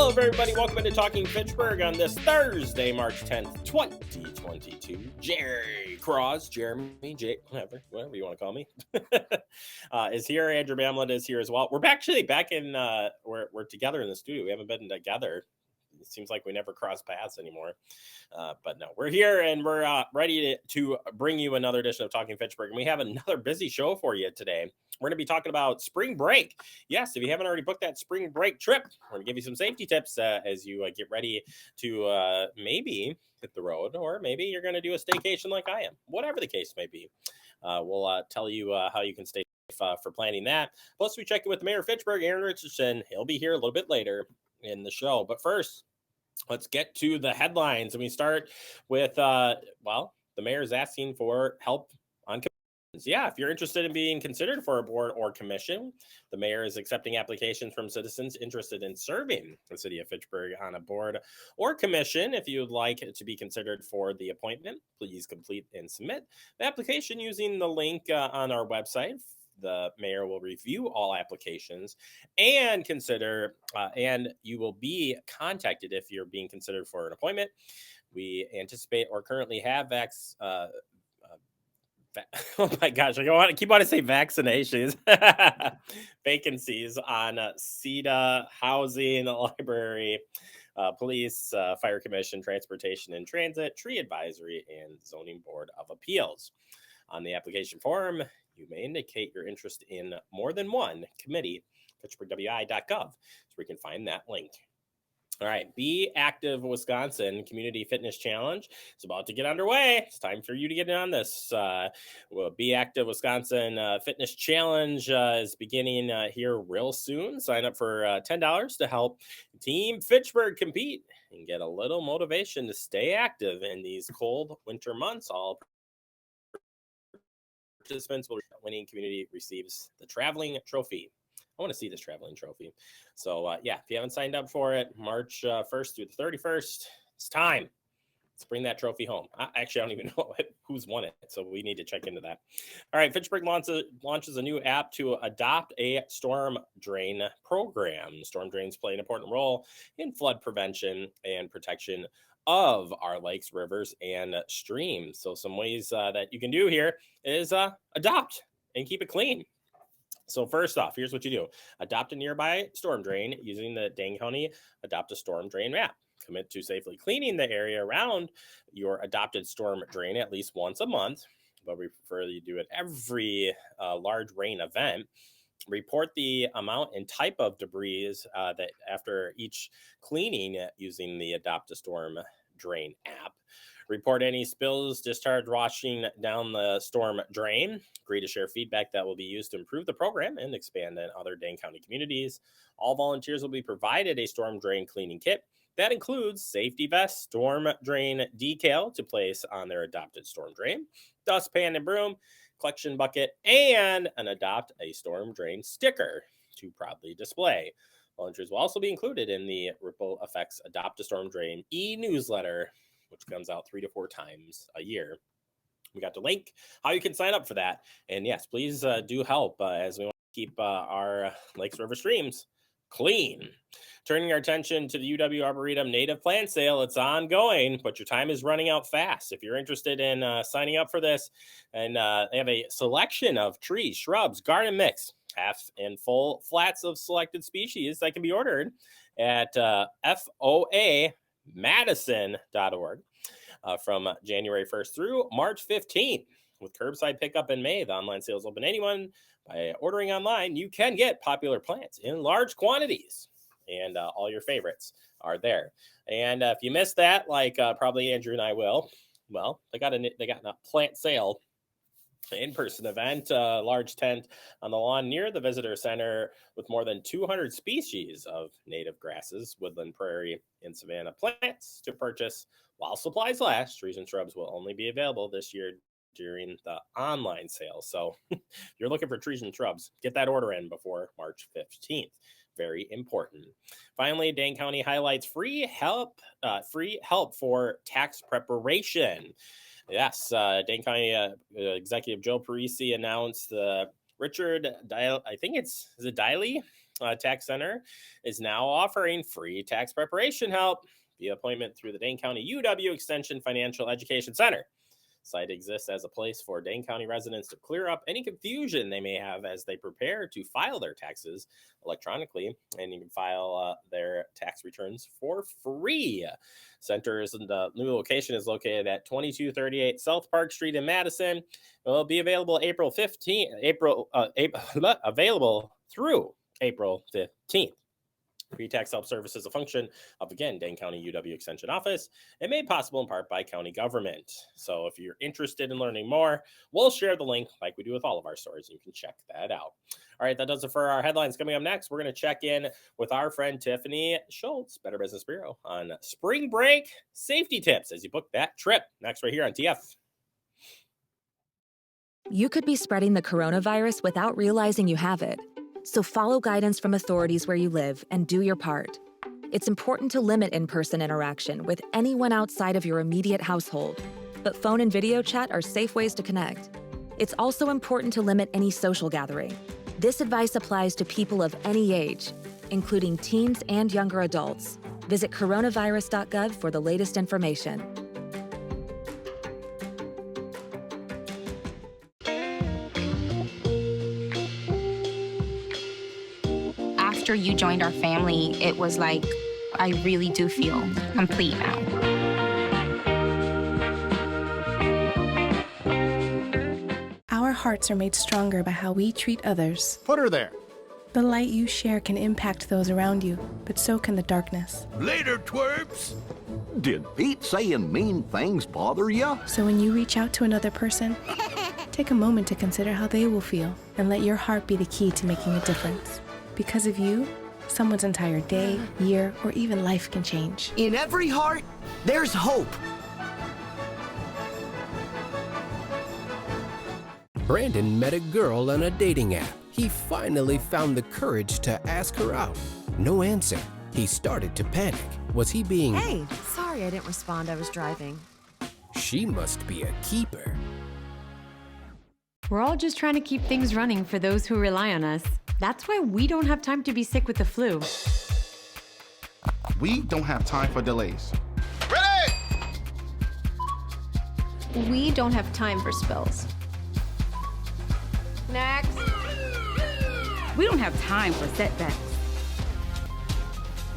Hello, everybody. Welcome into Talking Fitchburg on this Thursday, March 10th, 2022. Jeremy, whatever you want to call me, is here. Andrew Bamlett is here as well. We're actually back in, we're together in the studio. We haven't been together. It seems like we never cross paths anymore. But no, we're here and we're ready to bring you another edition of Talking Fitchburg. And we have another busy show for you today. We're going to be talking about spring break. Yes, if you haven't already booked that spring break trip, we're going to give you some safety tips as you get ready to maybe hit the road, or maybe you're going to do a staycation like I am. Whatever the case may be, we'll tell you how you can stay safe for planning that. Plus, we check in with the mayor of Fitchburg, Aaron Richardson. He'll be here a little bit later in the show. But first, let's get to the headlines. And we start with, the mayor is asking for help on commissions. Yeah, if you're interested in being considered for a board or commission, the mayor is accepting applications from citizens interested in serving the city of Fitchburg on a board or commission. If you would like to be considered for the appointment, please complete and submit the application using the link on our website. The mayor will review all applications and consider, and you will be contacted if you're being considered for an appointment. We anticipate or currently have oh my gosh, I keep wanting to say vaccinations. Vacancies on CEDA, housing, library, police, fire commission, transportation and transit, tree advisory, and zoning board of appeals. On the application form, you may indicate your interest in more than one committee, fitchburgwi.gov, so we can find that link. All right, Be Active Wisconsin Community Fitness Challenge is about to get underway. It's time for you to get in on this. Be Active Wisconsin Fitness Challenge is beginning here real soon. Sign up for $10 to help Team Fitchburg compete and get a little motivation to stay active in these cold winter months. All participants will winning community receives the traveling trophy. I want to see this traveling trophy. So if you haven't signed up for it, March 1st through the 31st, it's time. Let's bring that trophy home. I don't even know who's won it, so we need to check into that. All right, Fitchburg launches a new app to adopt a storm drain program. Storm drains play an important role in flood prevention and protection of our lakes, rivers, and streams. So some ways that you can do here is adopt and keep it clean. So first off, here's what you do. Adopt a nearby storm drain using the Dane County Adopt a Storm Drain map. Commit to safely cleaning the area around your adopted storm drain at least once a month, but we prefer you do it every large rain event. Report the amount and type of debris that after each cleaning using the Adopt a Storm Drain app. Report any spills, discharge washing down the storm drain. Agree to share feedback that will be used to improve the program and expand in other Dane County communities. All volunteers will be provided a storm drain cleaning kit. That includes safety vest, storm drain decal to place on their adopted storm drain, dustpan and broom, collection bucket, and an Adopt a Storm Drain sticker to proudly display. Volunteers will also be included in the Ripple Effects Adopt a Storm Drain e-newsletter, which comes out 3 to 4 times a year. We got the link, how you can sign up for that. And yes, please do help as we want to keep our lakes, river, streams clean. Turning our attention to the UW Arboretum native plant sale, it's ongoing, but your time is running out fast. If you're interested in signing up for this, and they have a selection of trees, shrubs, garden mix, half and full flats of selected species that can be ordered at foamadison.org from January 1st through March 15th. With curbside pickup in May, the online sales open to anyone. By ordering online, you can get popular plants in large quantities, and all your favorites are there. And if you missed that, like probably Andrew and I will, well, they got a plant sale in-person event, large tent on the lawn near the visitor center with more than 200 species of native grasses, woodland, prairie, and savanna plants to purchase while supplies last. Trees and shrubs will only be available this year during the online sale. So if you're looking for trees and shrubs, get that order in before March 15th. Very important. Finally, Dane County highlights free help for tax preparation. Yes, Dane County Executive Joe Parisi announced Richard, is it Diley? Tax Center is now offering free tax preparation help via appointment through the Dane County UW Extension Financial Education Center. Site exists as a place for Dane County residents to clear up any confusion they may have as they prepare to file their taxes electronically, and you can file their tax returns for free. Center's the new location is located at 2238 South Park Street in Madison. It will be available April 15th. Available through April 15th. Free tax help service is a function of, again, Dane County UW Extension Office and made possible in part by county government. So if you're interested in learning more, we'll share the link like we do with all of our stories. You can check that out. All right, that does it for our headlines. Coming up next, we're going to check in with our friend Tiffany Schultz, Better Business Bureau, on spring break safety tips as you book that trip. Next, right here on TF. You could be spreading the coronavirus without realizing you have it. So follow guidance from authorities where you live and do your part. It's important to limit in-person interaction with anyone outside of your immediate household, but phone and video chat are safe ways to connect. It's also important to limit any social gathering. This advice applies to people of any age, including teens and younger adults. Visit coronavirus.gov for the latest information. After you joined our family, it was like, I really do feel complete now. Our hearts are made stronger by how we treat others. Put her there. The light you share can impact those around you, but so can the darkness. Later, twerps. Did Pete saying mean things bother ya? So when you reach out to another person, take a moment to consider how they will feel and let your heart be the key to making a difference. Because of you, someone's entire day, year, or even life can change. In every heart, there's hope. Brandon met a girl on a dating app. He finally found the courage to ask her out. No answer. He started to panic. Was he being... Hey, sorry I didn't respond. I was driving. She must be a keeper. We're all just trying to keep things running for those who rely on us. That's why we don't have time to be sick with the flu. We don't have time for delays. Ready! We don't have time for spills. Next. We don't have time for setbacks.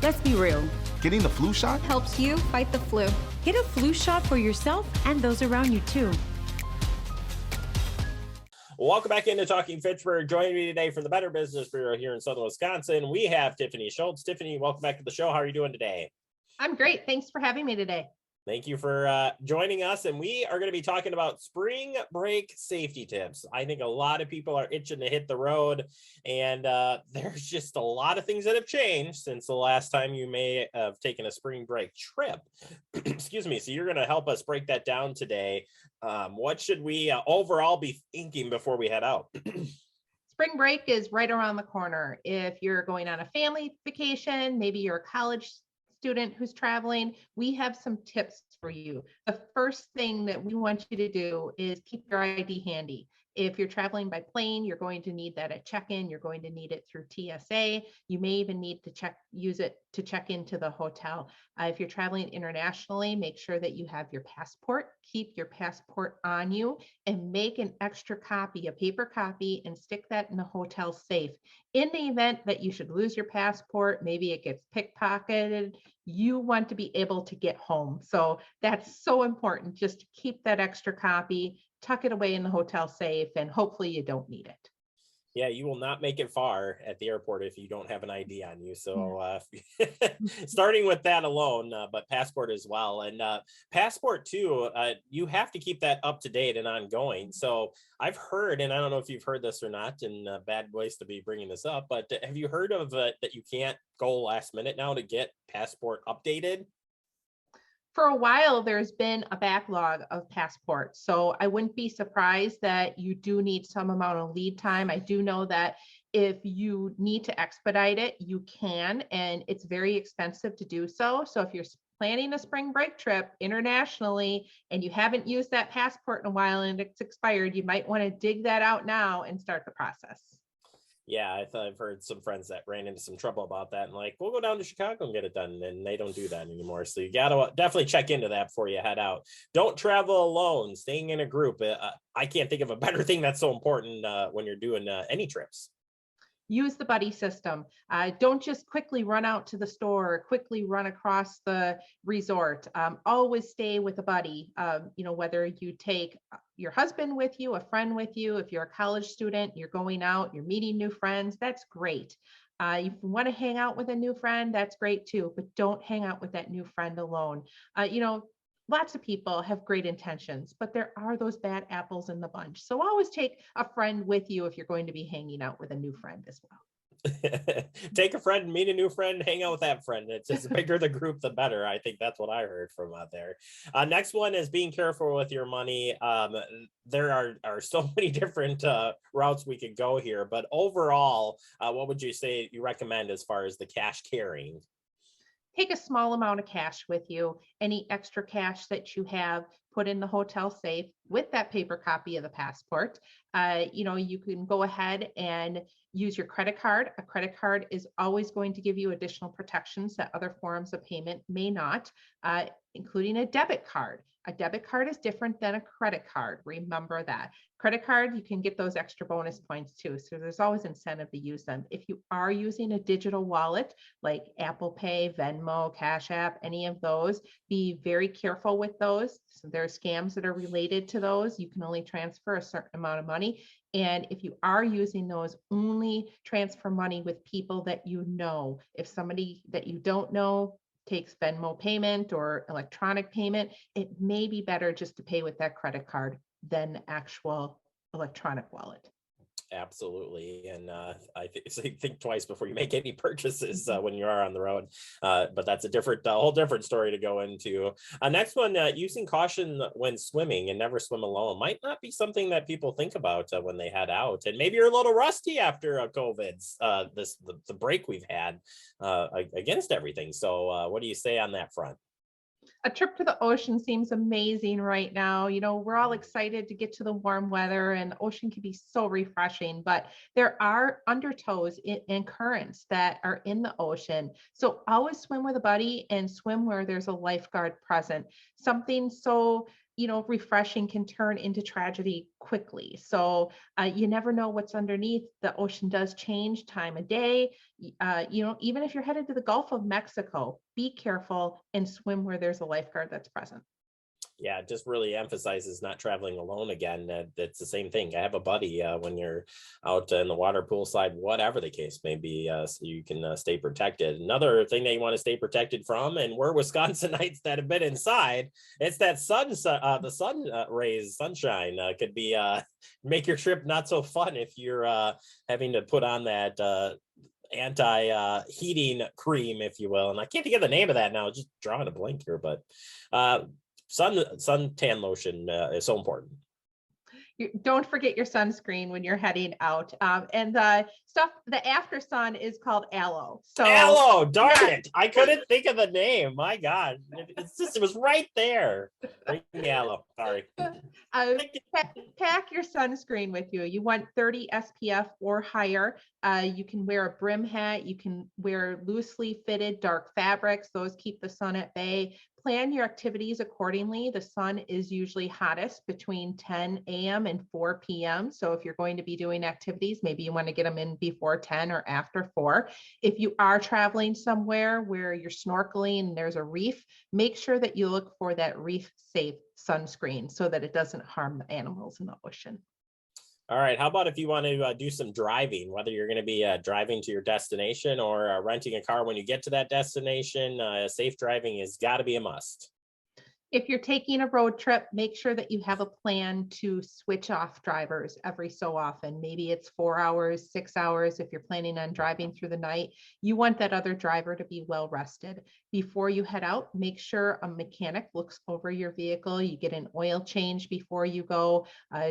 Let's be real. Getting the flu shot helps you fight the flu. Get a flu shot for yourself and those around you too. Welcome back into Talking Fitchburg. Joining me today from the Better Business Bureau here in Southern Wisconsin, we have Tiffany Schultz. Tiffany, welcome back to the show. How are you doing today? I'm great. Thanks for having me today. Thank you for joining us. And we are going to be talking about spring break safety tips. I think a lot of people are itching to hit the road, and there's just a lot of things that have changed since the last time you may have taken a spring break trip. Excuse me. So you're going to help us break that down today. What should we overall be thinking before we head out? Spring break is right around the corner. If you're going on a family vacation, maybe you're a college student who's traveling, we have some tips for you. The first thing that we want you to do is keep your ID handy. If you're traveling by plane, you're going to need that at check-in. You're going to need it through TSA. You may even need to use it to check into the hotel. If you're traveling internationally, make sure that you have your passport. Keep your passport on you and make an extra copy, a paper copy, and stick that in the hotel safe. In the event that you should lose your passport, maybe it gets pickpocketed, you want to be able to get home. So that's so important, just to keep that extra copy, tuck it away in the hotel safe, and hopefully you don't need it. Yeah, you will not make it far at the airport if you don't have an ID on you. So starting with that alone, but passport as well. And passport too, you have to keep that up to date and ongoing. So I've heard, and I don't know if you've heard this or not, and bad place to be bringing this up, but have you heard of that you can't go last minute now to get passport updated? For a while, there's been a backlog of passports. So I wouldn't be surprised that you do need some amount of lead time. I do know that if you need to expedite it, you can, and it's very expensive to do so. So if you're planning a spring break trip internationally and you haven't used that passport in a while and it's expired, you might want to dig that out now and start the process. Yeah, I've heard some friends that ran into some trouble about that, and like, we'll go down to Chicago and get it done, and they don't do that anymore. So you gotta definitely check into that before you head out. Don't travel alone. Staying in a group. I can't think of a better thing that's so important when you're doing any trips. Use the buddy system. Don't just quickly run out to the store or quickly run across the resort. Always stay with a buddy. Whether you take your husband with you, a friend with you, if you're a college student, you're going out, you're meeting new friends, that's great. If you want to hang out with a new friend, that's great too, but don't hang out with that new friend alone. Lots of people have great intentions, but there are those bad apples in the bunch. So always take a friend with you if you're going to be hanging out with a new friend as well. Take a friend, meet a new friend, hang out with that friend. It's just the bigger the group, the better. I think that's what I heard from out there. Next one is being careful with your money. There are so many different routes we could go here, but overall, what would you say you recommend as far as the cash carrying? Take a small amount of cash with you. Any extra cash that you have, put in the hotel safe with that paper copy of the passport. You can go ahead and use your credit card. A credit card is always going to give you additional protections that other forms of payment may not, including a debit card. A debit card is different than a credit card. Remember that. Credit card, you can get those extra bonus points too. So there's always incentive to use them. If you are using a digital wallet like Apple Pay, Venmo, Cash App, any of those, be very careful with those. So there are scams that are related to those. You can only transfer a certain amount of money. And if you are using those, only transfer money with people that you know. If somebody that you don't know takes Venmo payment or electronic payment, it may be better just to pay with that credit card than the actual electronic wallet. Absolutely. And think twice before you make any purchases when you are on the road. But that's a whole different story to go into. Next one, using caution when swimming and never swim alone might not be something that people think about when they head out. And maybe you're a little rusty after COVID's, the break we've had against everything. So what do you say on that front? A trip to the ocean seems amazing right now. We're all excited to get to the warm weather, and the ocean can be so refreshing, but there are undertows and currents that are in the ocean. So always swim with a buddy and swim where there's a lifeguard present. Something so refreshing can turn into tragedy quickly. So you never know what's underneath. The ocean does change time of day. Even if you're headed to the Gulf of Mexico, be careful and swim where there's a lifeguard that's present. Yeah, it just really emphasizes not traveling alone again. That's the same thing. I have a buddy when you're out in the water, poolside, whatever the case may be, so you can stay protected. Another thing that you want to stay protected from, and we're Wisconsinites that have been inside, it's that the sun rays, sunshine could be make your trip not so fun if you're having to put on that anti-heating cream, if you will. And I can't think of the name of that now, just drawing a blank here, but suntan lotion is so important. Don't forget your sunscreen when you're heading out. And the after sun is called aloe. So aloe, darn it. I couldn't think of the name. My God. It was right there. Aloe. Sorry. Pack your sunscreen with you. You want 30 SPF or higher. You can wear a brim hat. You can wear loosely fitted dark fabrics. Those keep the sun at bay. Plan your activities accordingly. The sun is usually hottest between 10 a.m. and 4 p.m. So if you're going to be doing activities, maybe you want to get them in before 10 or after 4. If you are traveling somewhere where you're snorkeling and there's a reef, make sure that you look for that reef safe sunscreen so that it doesn't harm the animals in the ocean. All right. How about if you want to do some driving, whether you're going to be driving to your destination or renting a car when you get to that destination? Safe driving has got to be a must. If you're taking a road trip, make sure that you have a plan to switch off drivers every so often. Maybe it's 4 hours, 6 hours. If you're planning on driving through the night, you want that other driver to be well rested. Before you head out, make sure a mechanic looks over your vehicle. You get an oil change before you go,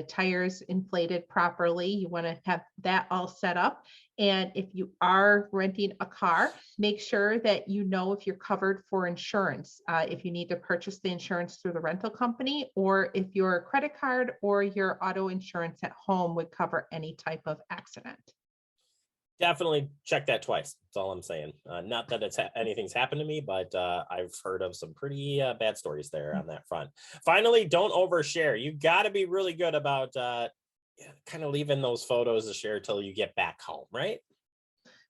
tires inflated properly. You want to have that all set up. And if you are renting a car, make sure that you know if you're covered for insurance, if you need to purchase the insurance through the rental company, or if your credit card or your auto insurance at home would cover any type of accident. Definitely check that twice. That's all I'm saying. Not that anything's happened to me, but I've heard of some pretty bad stories there on that front. Finally, don't overshare. You got to be really good about kind of leaving those photos to share till you get back home, right?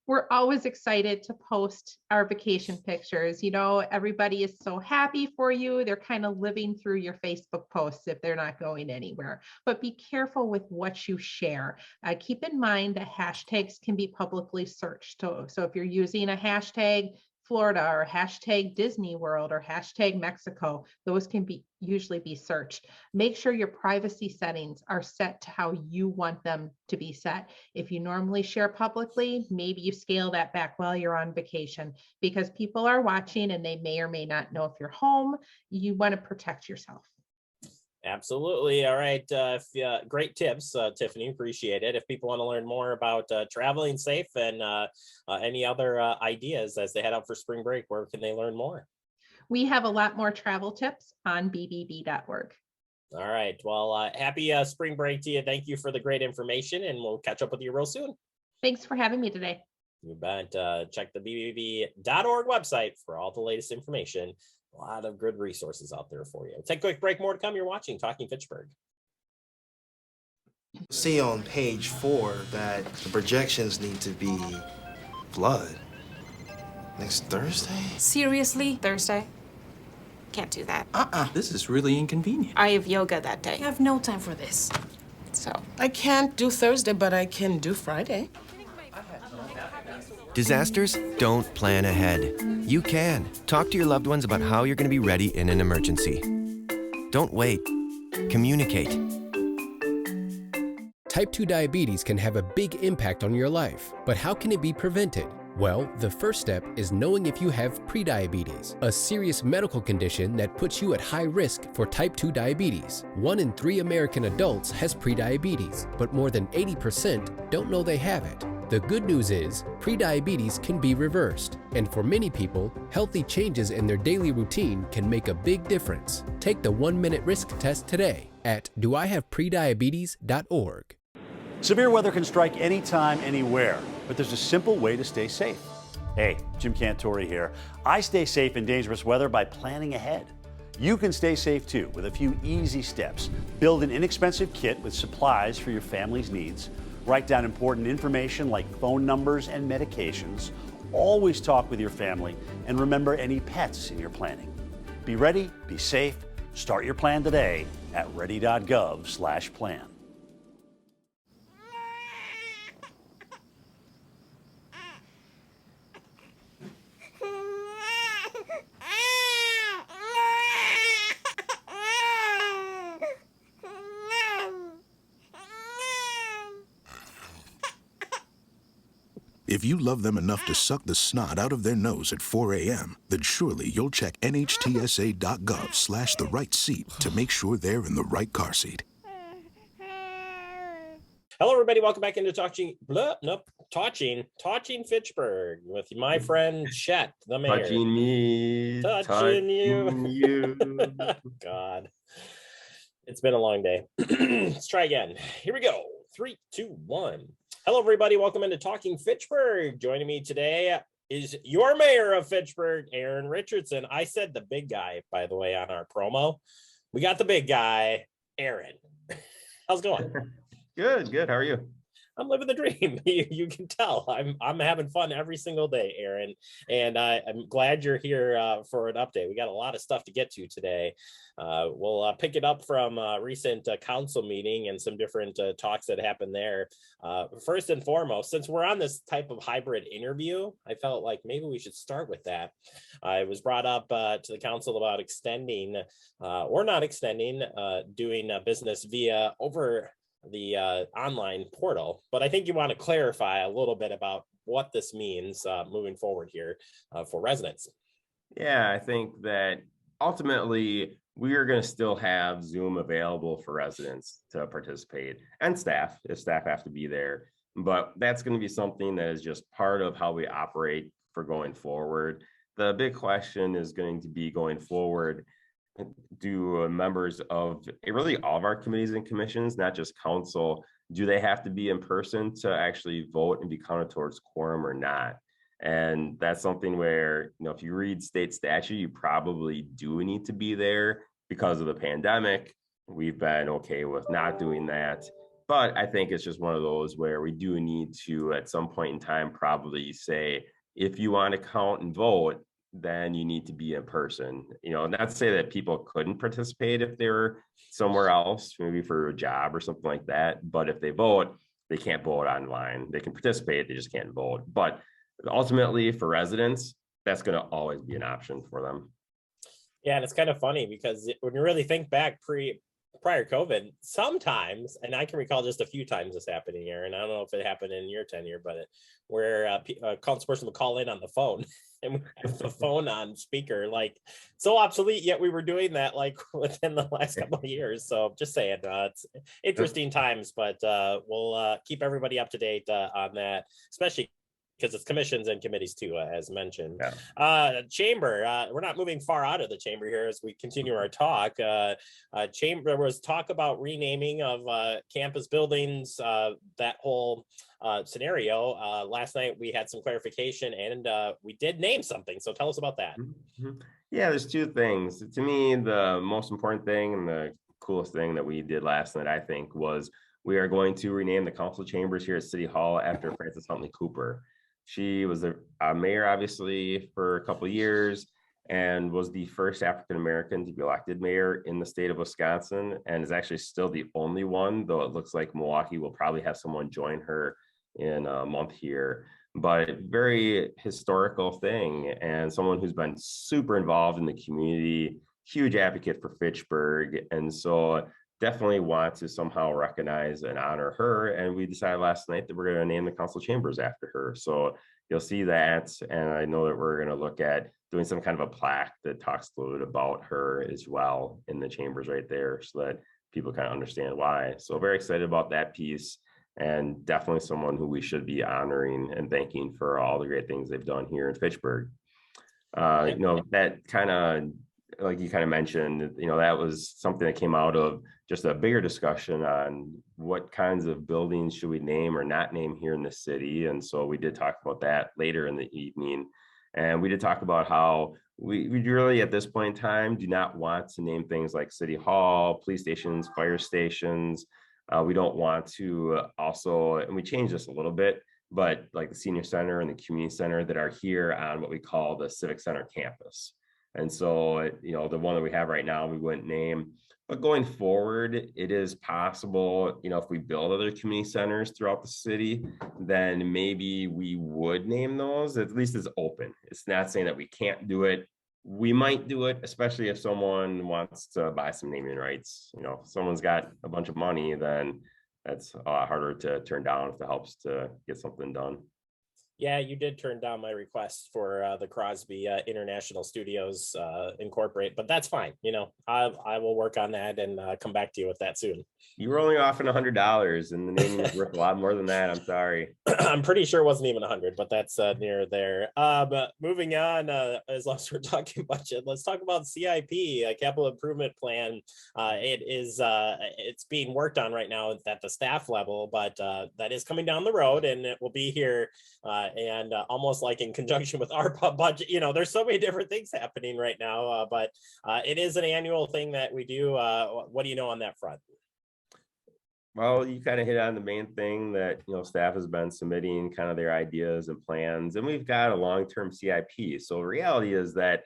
We're always excited to post our vacation pictures. You know, everybody is so happy for you. They're kind of living through your Facebook posts if they're not going anywhere. But be careful with what you share. Keep in mind that hashtags can be publicly searched. So if you're using a hashtag Florida or hashtag Disney World or hashtag Mexico, those can usually be searched. Make sure your privacy settings are set to how you want them to be set. If you normally share publicly, maybe you scale that back while you're on vacation, because people are watching and they may or may not know if you're home. You want to protect yourself. Absolutely. All right. Great tips, Tiffany. Appreciate it. If people want to learn more about traveling safe and any other ideas as they head out for spring break, where can they learn more? We have a lot more travel tips on bbb.org. All right. Well, happy spring break to you. Thank you for the great information, and we'll catch up with you real soon. Thanks for having me today. You bet. Check the bbb.org website for all the latest information. A lot of good resources out there for you. Take a quick break. More to come. You're watching Talking Fitchburg. See on page 4 that the projections need to be flood next Thursday. Seriously? Thursday? Can't do that. This is really inconvenient. I have yoga that day. I have no time for this. So. I can't do Thursday, but I can do Friday. Disasters don't plan ahead. You can. Talk to your loved ones about how you're going to be ready in an emergency. Don't wait. Communicate. Type 2 diabetes can have a big impact on your life, but how can it be prevented? Well, the first step is knowing if you have prediabetes, a serious medical condition that puts you at high risk for type 2 diabetes. 1 in 3 American adults has prediabetes, but more than 80% don't know they have it. The good news is, prediabetes can be reversed, and for many people, healthy changes in their daily routine can make a big difference. Take the 1-minute risk test today at doihavepreddiabetes.org. Severe weather can strike anytime, anywhere, but there's a simple way to stay safe. Hey, Jim Cantori here. I stay safe in dangerous weather by planning ahead. You can stay safe too with a few easy steps. Build an inexpensive kit with supplies for your family's needs. Write down important information like phone numbers and medications. Always talk with your family and remember any pets in your planning. Be ready, be safe. Start your plan today at ready.gov/plan. If you love them enough to suck the snot out of their nose at 4 a.m., then surely you'll check nhtsa.gov/the right seat to make sure they're in the right car seat. Hello, everybody. Welcome back into Talking Fitchburg with my friend Chet, the mayor. Touching me. Touching you. God. It's been a long day. Let's try again. Here we go. 3, 2, 1. Hello, everybody. Welcome into Talking Fitchburg. Joining me today is your mayor of Fitchburg, Aaron Richardson. I said the big guy, by the way, on our promo. We got the big guy, Aaron. How's it going? Good. How are you? I'm living the dream. You can tell I'm having fun every single day, Aaron. And I'm glad you're here for an update. We got a lot of stuff to get to today. We'll pick it up from a recent council meeting and some different talks that happened there. First and foremost, since we're on this type of hybrid interview, I felt like maybe we should start with that. It was brought up to the council about extending or not extending, doing business via over the online portal, but I think you want to clarify a little bit about what this means moving forward here for residents. Yeah, I think that ultimately we are going to still have Zoom available for residents to participate and staff, if staff have to be there, but that's going to be something that is just part of how we operate for going forward. The big question is going to be going forward, do members of really all of our committees and commissions, not just council, do they have to be in person to actually vote and be counted towards quorum or not? And that's something where, if you read state statute, you probably do need to be there. Because of the pandemic, we've been okay with not doing that. But I think it's just one of those where we do need to, at some point in time, probably say, if you want to count and vote, then you need to be in person. Not to say that people couldn't participate if they were somewhere else, maybe for a job or something like that. But if they vote, they can't vote online. They can participate, they just can't vote. But ultimately, for residents, that's going to always be an option for them. Yeah, and it's kind of funny because when you really think back prior COVID, sometimes, and I can recall just a few times this happening here, and I don't know if it happened in your tenure, but where a councilperson would call in on the phone and we have the phone on speaker, like so obsolete, yet we were doing that like within the last couple of years. So just saying, it's interesting times, but we'll keep everybody up to date on that, especially because it's commissions and committees too, as mentioned. Chamber, we're not moving far out of the chamber here as we continue our talk. Chamber, there was talk about renaming of campus buildings, that whole scenario. Last night we had some clarification and we did name something. So tell us about that. Yeah, there's two things. To me, the most important thing and the coolest thing that we did last night, I think, was we are going to rename the council chambers here at City Hall after Frances Huntley Cooper. She was a mayor, obviously, for a couple of years and was the first African-American to be elected mayor in the state of Wisconsin, and is actually still the only one, though it looks like Milwaukee will probably have someone join her in a month here. But very historical thing, and someone who's been super involved in the community, huge advocate for Fitchburg. And so definitely want to somehow recognize and honor her. And we decided last night that we're going to name the council chambers after her. So you'll see that. And I know that we're going to look at doing some kind of a plaque that talks a little bit about her as well in the chambers right there, so that people kind of understand why. So very excited about that piece, and definitely someone who we should be honoring and thanking for all the great things they've done here in Fitchburg. That kind of, like you kind of mentioned, that was something that came out of just a bigger discussion on what kinds of buildings should we name or not name here in the city. And so we did talk about that later in the evening. And we did talk about how we really, at this point in time, do not want to name things like City Hall, police stations, fire stations. We don't want to also, and we changed this a little bit, but like the senior center and the community center that are here on what we call the Civic Center campus. And so, the one that we have right now, we wouldn't name. But going forward, it is possible, if we build other community centers throughout the city, then maybe we would name those. At least it's open. It's not saying that we can't do it. We might do it, especially if someone wants to buy some naming rights. If someone's got a bunch of money, then that's a lot harder to turn down if it helps to get something done. Yeah, you did turn down my request for the Crosby International Studios Incorporate, but that's fine. I will work on that and come back to you with that soon. You were only offering $100, and the name is worth a lot more than that. I'm sorry. I'm pretty sure it wasn't even 100, but that's near there. But moving on, as long as we're talking budget, let's talk about CIP, Capital Improvement Plan. It's being worked on right now at the staff level, but that is coming down the road, and it will be here. And almost like in conjunction with our budget, there's so many different things happening right now, but it is an annual thing that we do. What do you know on that front? Well, you kind of hit on the main thing that, staff has been submitting kind of their ideas and plans, and we've got a long-term CIP. So the reality is that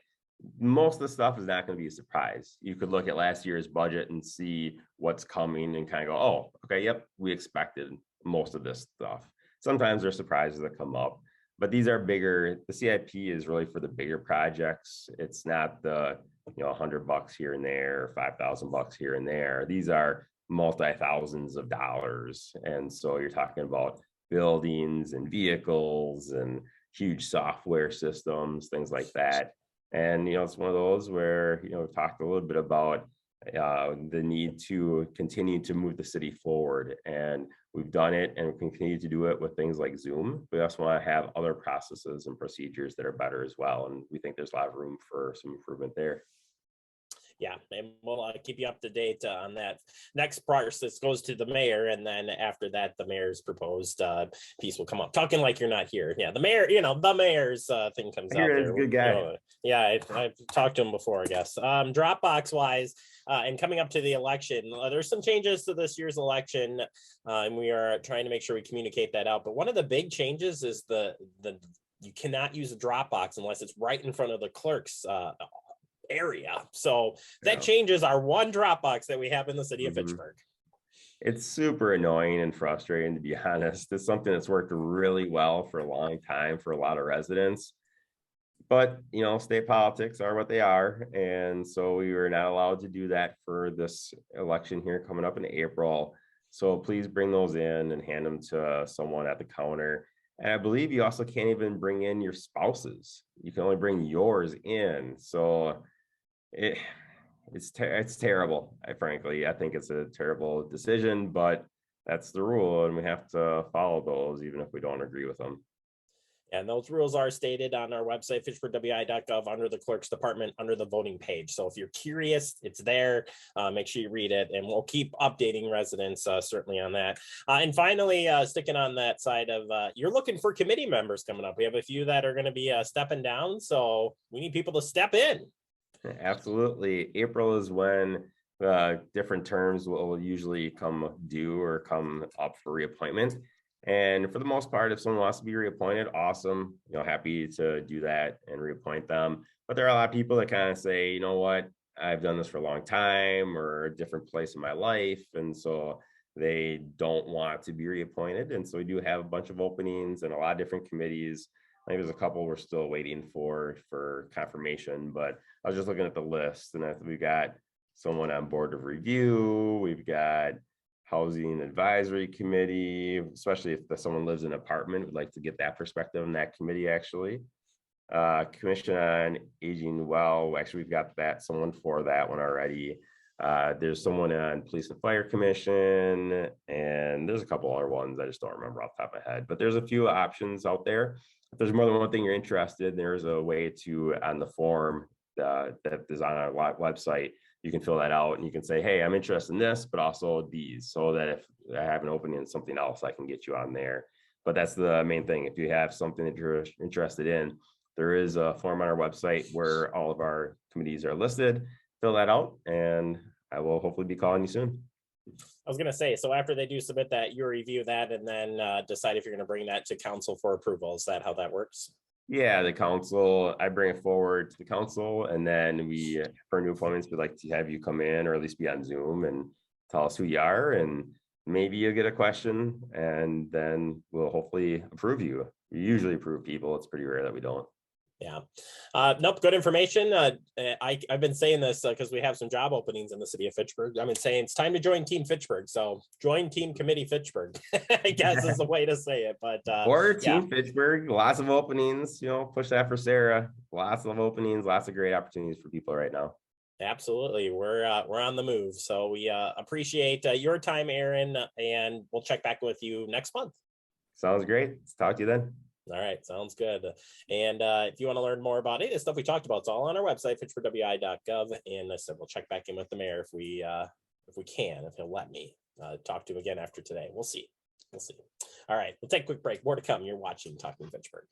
most of the stuff is not going to be a surprise. You could look at last year's budget and see what's coming and kind of go, oh, okay, yep, we expected most of this stuff. Sometimes there's surprises that come up, but these are bigger. The CIP is really for the bigger projects. It's not the, $100 here and there, or $5,000 here and there. These are multi-thousands of dollars. And so you're talking about buildings and vehicles and huge software systems, things like that. And, it's one of those where, we've talked a little bit about the need to continue to move the city forward. And we've done it and we continue to do it with things like Zoom. We also want to have other processes and procedures that are better as well. And we think there's a lot of room for some improvement there. Yeah, and we'll keep you up to date on that. Next process goes to the mayor, and then after that, the mayor's proposed piece will come up. Talking like you're not here. Yeah, the mayor, the mayor's thing comes out there. He's a good guy. Yeah, I've talked to him before, I guess. Dropbox wise, and coming up to the election, there's some changes to this year's election, and we are trying to make sure we communicate that out. But one of the big changes is the you cannot use a Dropbox unless it's right in front of the clerk's area. So that changes our one Dropbox that we have in the city of Fitchburg. It's super annoying and frustrating, to be honest. It's something that's worked really well for a long time for a lot of residents. But, state politics are what they are. And so we were not allowed to do that for this election here coming up in April. So please bring those in and hand them to someone at the counter. And I believe you also can't even bring in your spouses. You can only bring yours in. So it's terrible. Frankly, I think it's a terrible decision, but that's the rule, and we have to follow those even if we don't agree with them. And those rules are stated on our website, fitchburgwi.gov, under the clerk's department, under the voting page. So if you're curious, it's there. Make sure you read it, and we'll keep updating residents certainly on that. And finally, sticking on that side of, you're looking for committee members coming up. We have a few that are going to be stepping down, so we need people to step in. Absolutely. April is when different terms will usually come due or come up for reappointment. And for the most part, if someone wants to be reappointed, awesome. Happy to do that and reappoint them. But there are a lot of people that kind of say, you know what, I've done this for a long time or a different place in my life. And so they don't want to be reappointed. And so we do have a bunch of openings and a lot of different committees. I think there's a couple we're still waiting for confirmation, but I was just looking at the list, and we've got someone on board of review. We've got housing advisory committee, especially if someone lives in an apartment, we'd like to get that perspective in that committee actually. Commission on Aging, actually we've got someone for that one already. There's someone on Police and Fire Commission, and there's a couple other ones I just don't remember off the top of my head, but there's a few options out there. If there's more than one thing you're interested in, there's a way to, on the form that is on our website, you can fill that out and you can say, hey, I'm interested in this, but also these, so that if I have an opening in something else, I can get you on there. But that's the main thing. If you have something that you're interested in, there is a form on our website where all of our committees are listed. Fill that out, and I will hopefully be calling you soon. I was going to say, so after they do submit that, you review that and then decide if you're going to bring that to council for approval. Is that how that works? Yeah, the council, I bring it forward to the council, and then we, for new appointments, we'd like to have you come in or at least be on Zoom and tell us who you are, and maybe you'll get a question, and then we'll hopefully approve you. We usually approve people. It's pretty rare that we don't. Yeah. Nope. Good information. I've been saying this because we have some job openings in the city of Fitchburg. I've been saying it's time to join Team Fitchburg. So join Team Committee Fitchburg, I guess is the way to say it. But or Team Fitchburg, lots of openings, push that for Sarah. Lots of openings, lots of great opportunities for people right now. Absolutely. We're on the move. So we appreciate your time, Aaron, and we'll check back with you next month. Sounds great. Let's talk to you then. All right, sounds good. And if you want to learn more about any of the stuff we talked about, it's all on our website, fitchburgwi.gov. And I said we'll check back in with the mayor if we can, if he'll let me talk to him again after today. We'll see. All right, we'll take a quick break. More to come. You're watching Talking Fitchburg.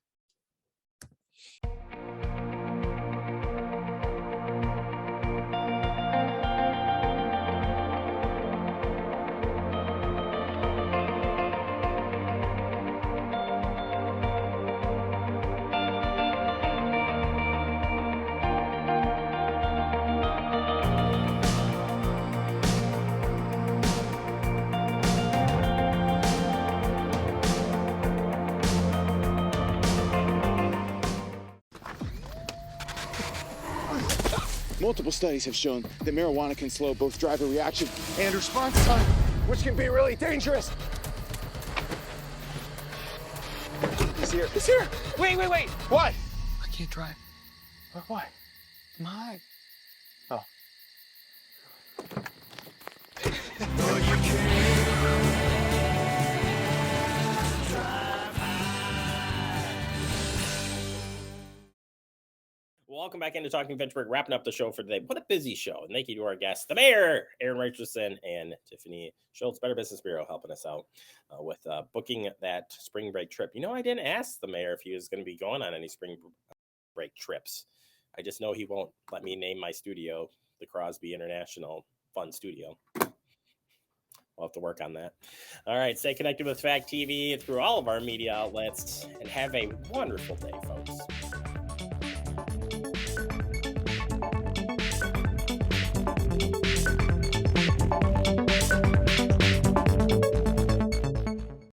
Multiple studies have shown that marijuana can slow both driver reaction and response time, which can be really dangerous. He's here. He's here. Wait. What? I can't drive. Why? I'm high. Oh. Welcome back into Talking Fitchburg, wrapping up the show for today. What a busy show. And thank you to our guests, the mayor, Aaron Richardson, and Tiffany Schultz, Better Business Bureau, helping us out with booking that spring break trip. You know, I didn't ask the mayor if he was going to be going on any spring break trips. I just know he won't let me name my studio the Crosby International Fun Studio. We'll have to work on that. All right, stay connected with Fact TV through all of our media outlets and have a wonderful day, folks.